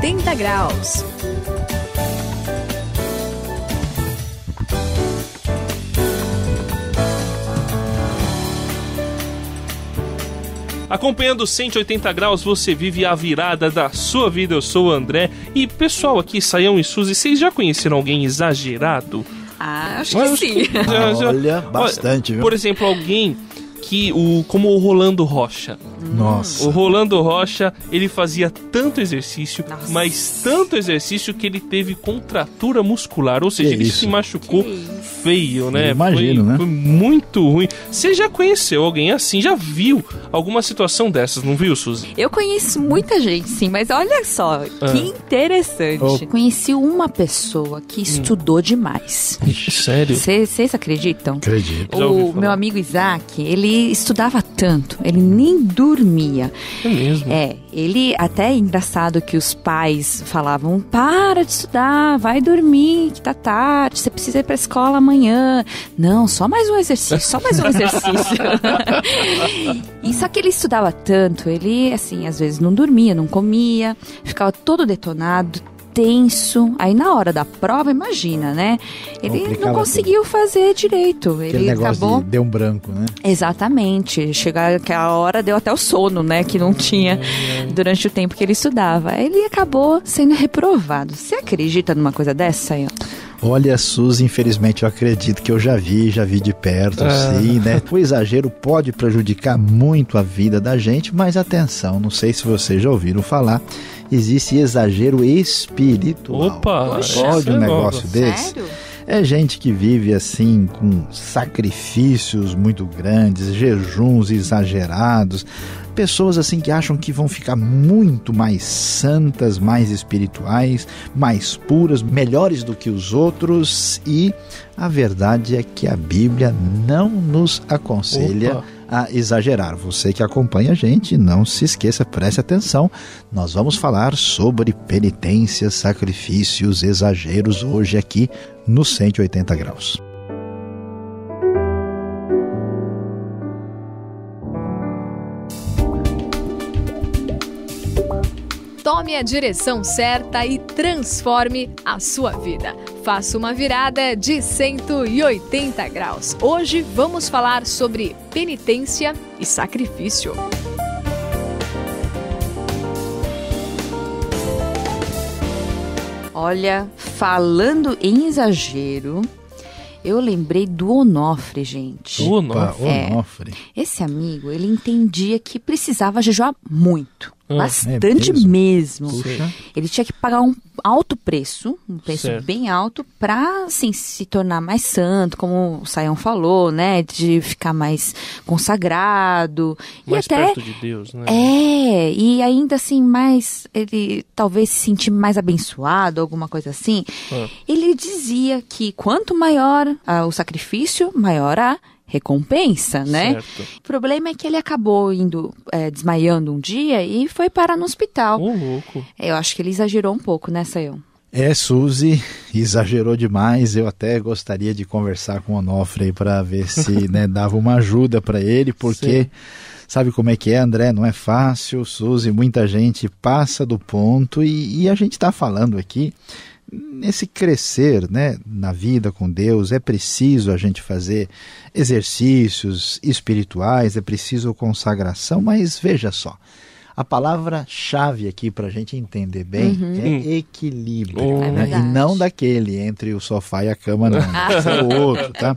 180 graus. Acompanhando 180 graus, você vive a virada da sua vida. Eu sou o André. E pessoal aqui, Sayão e Suzy, vocês já conheceram alguém exagerado? Acho que sim. Olha, bastante, viu? Por exemplo, alguém como o Rolando Rocha. Nossa. O Rolando Rocha, ele fazia tanto exercício, mas tanto exercício que ele teve contratura muscular, ou seja, ele se machucou feio, né? Imagino, né? Foi muito ruim. Você já conheceu alguém assim? Já viu alguma situação dessas, não viu, Suzy? Eu conheço muita gente, sim, mas olha só, que interessante. Conheci uma pessoa que estudou demais. Sério? Vocês acreditam? Acredito. O meu amigo Isaac, ele estudava tanto, ele nem dormia. É mesmo? Ele até é engraçado que os pais falavam, para de estudar, vai dormir, que tá tarde, você precisa ir pra escola amanhã. Não, só mais um exercício, só mais um exercício. E só que ele estudava tanto, ele, assim, às vezes não dormia, não comia, ficava todo detonado, tenso. Aí na hora da prova, imagina, né? Ele não conseguiu fazer direito. Aquele negócio de deu um branco, né? Exatamente. Chegar aquela hora, deu até o sono, né? Que não tinha durante o tempo que ele estudava. Ele acabou sendo reprovado. Você acredita numa coisa dessa, Sayão? Olha, Suzy, infelizmente eu acredito que eu já vi de perto, sim, né? O exagero pode prejudicar muito a vida da gente, mas atenção, não sei se vocês já ouviram falar, existe exagero espiritual. Opa! Pode um negócio desse? Sério? É gente que vive assim com sacrifícios muito grandes, jejuns exagerados, pessoas assim que acham que vão ficar muito mais santas, mais espirituais, mais puras, melhores do que os outros, e a verdade é que a Bíblia não nos aconselha a exagerar. Você que acompanha a gente, não se esqueça, preste atenção, nós vamos falar sobre penitências, sacrifícios, exageros hoje aqui no 180 graus. Tome a direção certa e transforme a sua vida. Faça uma virada de 180 graus. Hoje vamos falar sobre penitência e sacrifício. Olha, falando em exagero, eu lembrei do Onofre, gente. Onofre. Esse amigo, ele entendia que precisava jejuar muito. Bastante mesmo? mesmo. Puxa. Ele tinha que pagar um alto preço, um preço Certo. bem alto, para assim, se tornar mais santo, como o Sayão falou, né? De ficar mais consagrado. Mais e até, perto de Deus, né? e ainda assim, mais ele talvez se sentir mais abençoado, alguma coisa assim. Ele dizia que quanto maior o sacrifício, maior a recompensa, né? Certo. O problema é que ele acabou desmaiando um dia e foi parar no hospital. Ô, louco. Eu acho que ele exagerou um pouco, né, Sayão? Suzy, exagerou demais. Eu até gostaria de conversar com o Onofre para ver se dava uma ajuda para ele, porque sabe como é que é, André? Não é fácil, Suzy, muita gente passa do ponto e a gente está falando aqui nesse crescer, né, na vida com Deus. É preciso a gente fazer exercícios espirituais, é preciso consagração, mas veja só, a palavra-chave aqui para a gente entender bem é equilíbrio, né? E não daquele entre o sofá e a cama, não. Esse é o outro, tá?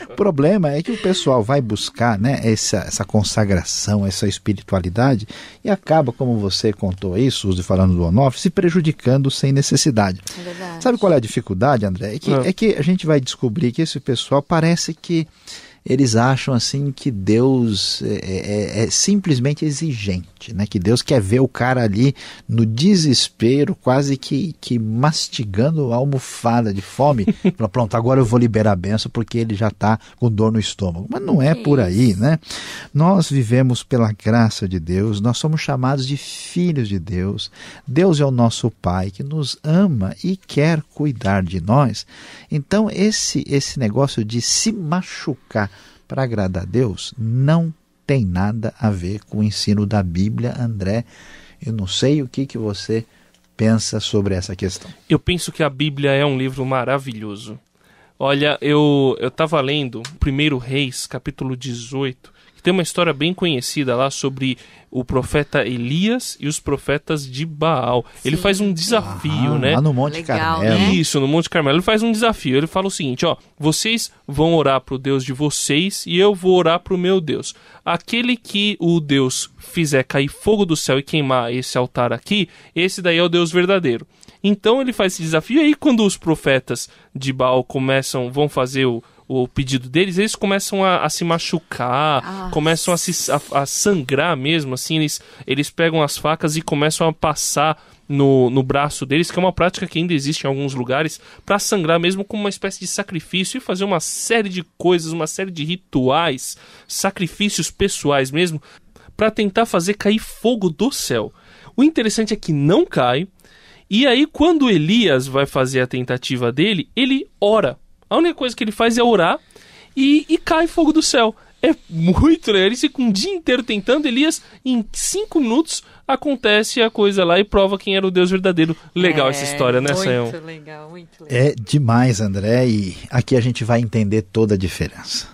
O problema é que o pessoal vai buscar, né, essa consagração, essa espiritualidade, e acaba, como você contou aí, Suzy, falando do Onofre, se prejudicando sem necessidade. É verdade. Sabe qual é a dificuldade, André? É que a gente vai descobrir que esse pessoal parece que eles acham assim que Deus é simplesmente exigente, né? Que Deus quer ver o cara ali no desespero, quase que mastigando a almofada de fome, para pronto, agora eu vou liberar a benção porque ele já está com dor no estômago. Mas não é por aí, né? Nós vivemos pela graça de Deus, nós somos chamados de filhos de Deus. Deus é o nosso Pai que nos ama e quer cuidar de nós. Então esse negócio de se machucar para agradar a Deus não tem nada a ver com o ensino da Bíblia, André. Eu não sei o que você pensa sobre essa questão? Eu penso que a Bíblia é um livro maravilhoso. Olha, eu estava lendo 1 Reis, capítulo 18, que tem uma história bem conhecida lá sobre o profeta Elias e os profetas de Baal. Sim. Ele faz um desafio, né? Lá no Monte Carmelo. Né? Isso, no Monte Carmelo. Ele faz um desafio. Ele fala o seguinte, vocês vão orar para o Deus de vocês e eu vou orar para o meu Deus. Aquele que o Deus fizer cair fogo do céu e queimar esse altar aqui, esse daí é o Deus verdadeiro. Então ele faz esse desafio, e aí quando os profetas de Baal vão fazer o pedido deles, eles começam a se machucar, começam a sangrar mesmo, assim, eles pegam as facas e começam a passar no braço deles, que é uma prática que ainda existe em alguns lugares, para sangrar mesmo como uma espécie de sacrifício e fazer uma série de coisas, uma série de rituais, sacrifícios pessoais mesmo, para tentar fazer cair fogo do céu. O interessante é que não cai. E aí, quando Elias vai fazer a tentativa dele, ele ora. A única coisa que ele faz é orar e cai fogo do céu. É muito legal. Ele fica um dia inteiro tentando. Elias, em 5 minutos, acontece a coisa lá e prova quem era o Deus verdadeiro. Legal essa história, né, Sayão? Muito legal, muito legal. É demais, André, e aqui a gente vai entender toda a diferença.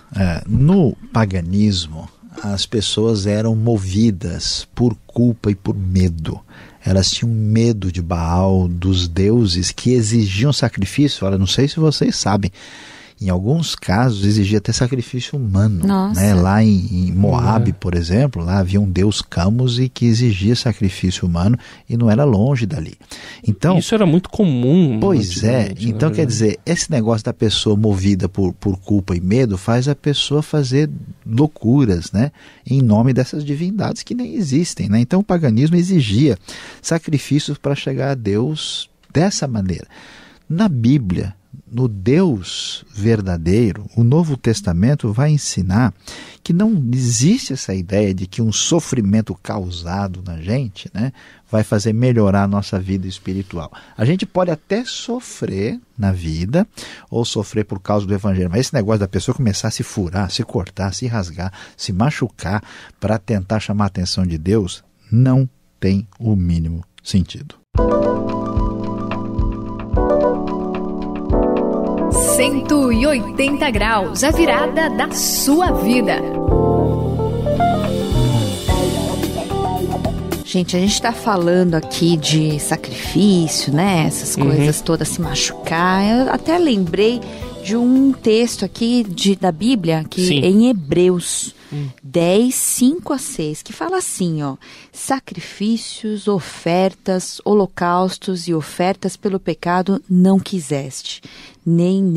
No paganismo, as pessoas eram movidas por culpa e por medo. Elas tinham medo de Baal, dos deuses que exigiam sacrifício. Olha, não sei se vocês sabem, em alguns casos exigia até sacrifício humano. Né? Lá em Moabe, por exemplo, lá havia um deus Camus e que exigia sacrifício humano e não era longe dali. Então, isso era muito comum. Pois é, então quer dizer, esse negócio da pessoa movida por culpa e medo faz a pessoa fazer loucuras, né? Em nome dessas divindades que nem existem, né? Então o paganismo exigia sacrifícios para chegar a Deus dessa maneira. Na Bíblia, no Deus verdadeiro, o Novo Testamento vai ensinar que não existe essa ideia de que um sofrimento causado na gente, né, vai fazer melhorar a nossa vida espiritual. A gente pode até sofrer na vida, ou sofrer por causa do Evangelho, mas esse negócio da pessoa começar a se furar, se cortar, se rasgar, se machucar para tentar chamar a atenção de Deus, não tem o mínimo sentido. 180 graus, a virada da sua vida. Gente, a gente está falando aqui de sacrifício, né? Essas coisas todas, se machucar. Eu até lembrei de um texto aqui da Bíblia, que em Hebreus 10, 5 a 6, que fala assim, sacrifícios, ofertas, holocaustos e ofertas pelo pecado não quiseste, nem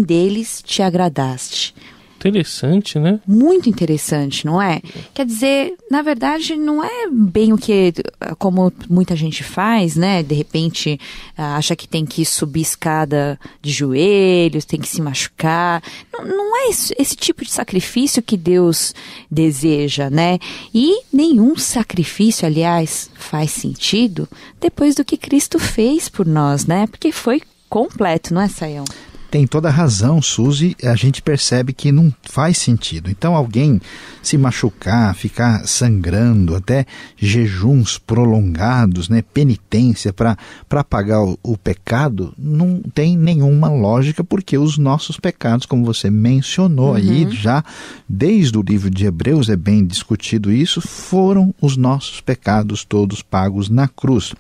deles te agradaste. Interessante, né? Muito interessante, não é? Quer dizer, na verdade, não é bem o que, como muita gente faz, né? De repente, acha que tem que subir escada de joelhos, tem que se machucar. Não é esse tipo de sacrifício que Deus deseja, né? E nenhum sacrifício, aliás, faz sentido depois do que Cristo fez por nós, né? Porque foi completo, não é, Sayão? Tem toda a razão, Suzy, a gente percebe que não faz sentido. Então alguém se machucar, ficar sangrando, até jejuns prolongados, né, penitência para apagar o pecado, não tem nenhuma lógica, porque os nossos pecados, como você mencionou aí, já desde o livro de Hebreus é bem discutido isso, foram os nossos pecados todos pagos na cruz.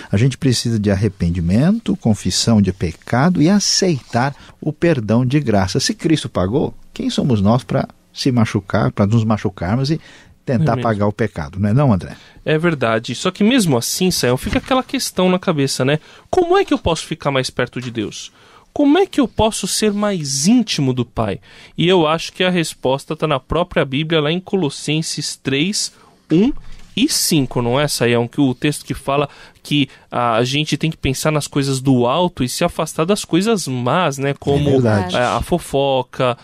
A gente precisa de arrependimento, confissão de pecado e aceitar o perdão de graça. Se Cristo pagou, quem somos nós para se machucar, para nos machucarmos e tentar pagar o pecado, não é não, André? É verdade, só que mesmo assim, Sayão, fica aquela questão na cabeça, né? Como é que eu posso ficar mais perto de Deus? Como é que eu posso ser mais íntimo do Pai? E eu acho que a resposta está na própria Bíblia, lá em Colossenses 3, 1 e 5, não é, Sayão? Que o texto que fala que a gente tem que pensar nas coisas do alto e se afastar das coisas más, né? Como a fofoca,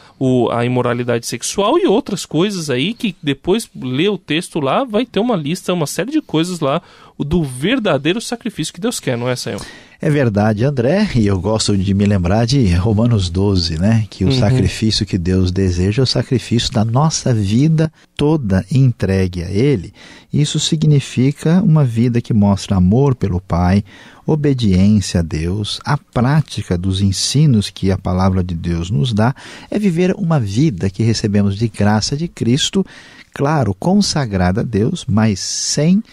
a imoralidade sexual e outras coisas aí que depois lê o texto lá, vai ter uma lista, uma série de coisas lá do verdadeiro sacrifício que Deus quer, não é, Sayão? É verdade, André, e eu gosto de me lembrar de Romanos 12, né? Que o sacrifício que Deus deseja é o sacrifício da nossa vida toda entregue a Ele. Isso significa uma vida que mostra amor pelo Pai, obediência a Deus, a prática dos ensinos que a palavra de Deus nos dá, é viver uma vida que recebemos de graça de Cristo, claro, consagrada a Deus, mas sem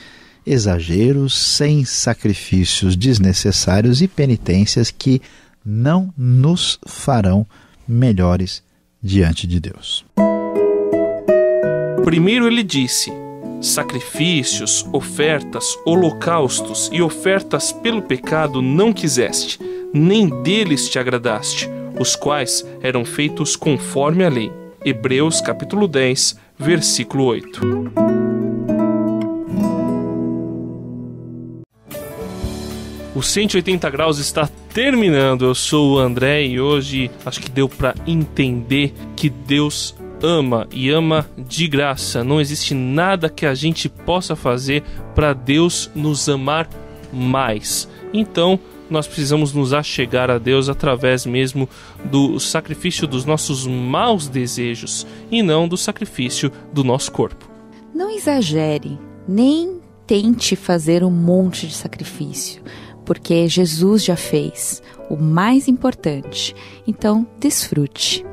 exageros, sem sacrifícios desnecessários e penitências que não nos farão melhores diante de Deus. Primeiro ele disse: sacrifícios, ofertas, holocaustos e ofertas pelo pecado não quiseste, nem deles te agradaste, os quais eram feitos conforme a lei. Hebreus capítulo 10, versículo 8. O 180 graus está terminando. Eu sou o André e hoje acho que deu para entender que Deus ama e ama de graça. Não existe nada que a gente possa fazer para Deus nos amar mais. Então, nós precisamos nos achegar a Deus através mesmo do sacrifício dos nossos maus desejos e não do sacrifício do nosso corpo. Não exagere, nem tente fazer um monte de sacrifício, porque Jesus já fez o mais importante. Então, desfrute.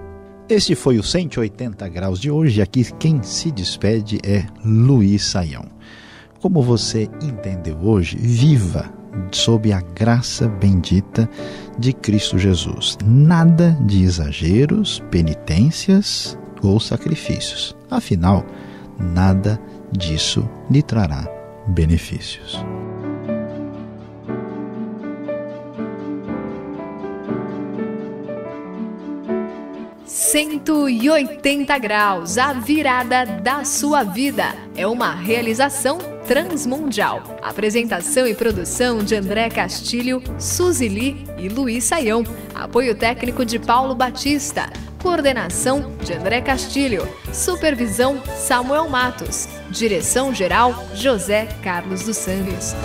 Este foi o 180 graus de hoje. Aqui quem se despede é Luiz Saião. Como você entendeu hoje, viva sob a graça bendita de Cristo Jesus. Nada de exageros, penitências ou sacrifícios. Afinal, nada disso lhe trará benefícios. ...180 graus, a virada da sua vida. É uma realização transmundial. Apresentação e produção de André Castilho, Suzy Lee e Luiz Saião. Apoio técnico de Paulo Batista. Coordenação de André Castilho. Supervisão Samuel Matos. Direção-geral José Carlos dos Santos.